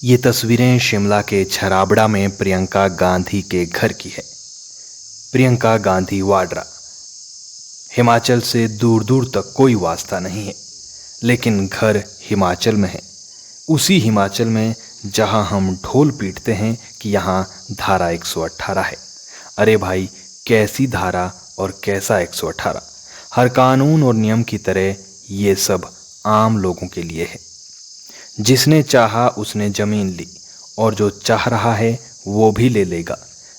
ये तस्वीरें शिमला के छराबड़ा में प्रियंका गांधी के घर की है। प्रियंका गांधी वाड्रा। हिमाचल से दूर दूर तक कोई वास्ता नहीं है, लेकिन घर हिमाचल में है। उसी हिमाचल में जहां हम ढोल पीटते हैं कि यहाँ धारा 118 है। अरे भाई, कैसी धारा और कैसा 118। हर कानून और नियम की तरह ये सब आम लोगों के लिए है। जिसने चाहा उसने जमीन ली और जो चाह रहा है वो भी ले लेगा।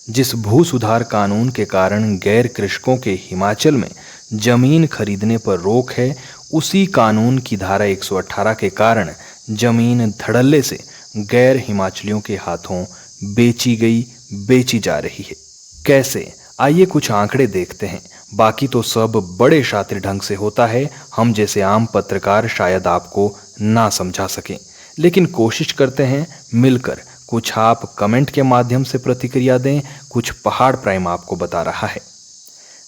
जिस भू सुधार कानून के कारण गैर कृषकों के हिमाचल में जमीन खरीदने पर रोक है, उसी कानून की धारा 118 के कारण जमीन धड़ल्ले से गैर हिमाचलियों के हाथों बेची जा रही है। कैसे? आइए कुछ आंकड़े देखते हैं। बाकी तो सब बड़े शातिर ढंग से होता है, हम जैसे आम पत्रकार शायद आपको ना समझा सकें, लेकिन कोशिश करते हैं मिलकर। कुछ आप कमेंट के माध्यम से प्रतिक्रिया दें, कुछ पहाड़ प्राइम आपको बता रहा है।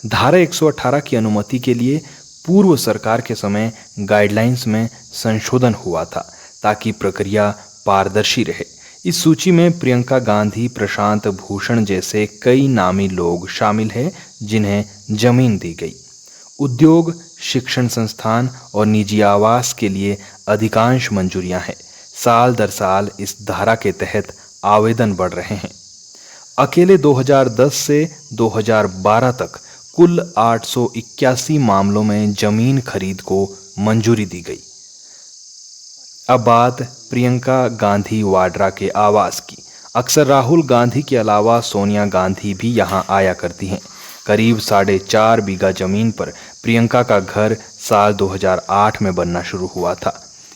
धारा 118 की अनुमति के लिए पूर्व सरकार के समय गाइडलाइंस में संशोधन हुआ था ताकि प्रक्रिया पारदर्शी रहे। इस सूची में प्रियंका गांधी, प्रशांत भूषण जैसे कई नामी लोग शामिल हैं जिन्हें जमीन दी गई। उद्योग, शिक्षण संस्थान और निजी आवास के लिए अधिकांश मंजूरियां हैं। साल दर साल इस धारा के तहत आवेदन बढ़ रहे हैं। अकेले 2010 से 2012 तक कुल 881 मामलों में जमीन खरीद को मंजूरी दी गई। अब बात प्रियंका गांधी वाड्रा के आवास की। अक्सर राहुल गांधी के अलावा सोनिया गांधी भी यहां आया करती हैं। करीब 4.5 बीघा जमीन पर प्रियंका का घर साल 2008 में बनना शुरू हुआ था।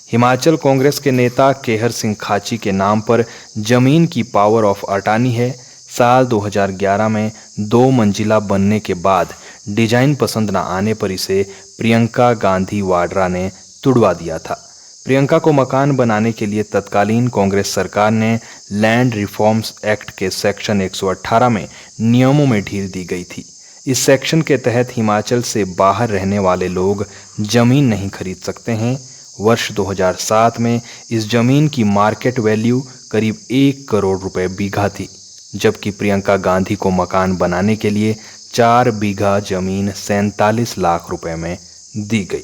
हिमाचल कांग्रेस के नेता केहर सिंह खाची के नाम पर जमीन की पावर ऑफ अटॉर्नी है। साल 2011 में 2 मंजिला बनने के बाद डिजाइन पसंद न आने पर इसे प्रियंका गांधी वाड्रा ने तुड़वा दिया था। प्रियंका को मकान बनाने के लिए तत्कालीन कांग्रेस सरकार ने लैंड रिफॉर्म्स एक्ट के सेक्शन 118 में नियमों में ढील दी गई थी। इस सेक्शन के तहत हिमाचल से बाहर रहने वाले लोग जमीन नहीं खरीद सकते हैं। वर्ष 2007 में इस जमीन की मार्केट वैल्यू करीब 1 करोड़ रुपए बीघा थी, जबकि प्रियंका गांधी को मकान बनाने के लिए 4 बीघा जमीन 47 लाख रुपए में दी गई।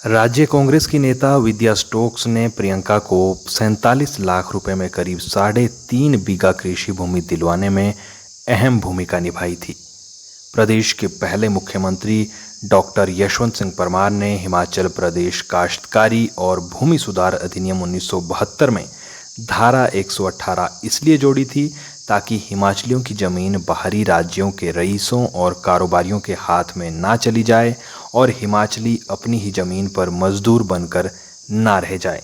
राज्य कांग्रेस की नेता विद्या स्टोक्स ने प्रियंका को 47 लाख रुपए में करीब 3.5 बीघा कृषि भूमि दिलवाने में अहम भूमिका निभाई थी। प्रदेश के पहले मुख्यमंत्री डॉक्टर यशवंत सिंह परमार ने हिमाचल प्रदेश काश्तकारी और भूमि सुधार अधिनियम 1972 में धारा 118 इसलिए जोड़ी थी ताकि हिमाचलियों की जमीन बाहरी राज्यों के रईसों और कारोबारियों के हाथ में ना चली जाए और हिमाचली अपनी ही जमीन पर मजदूर बनकर ना रह जाए।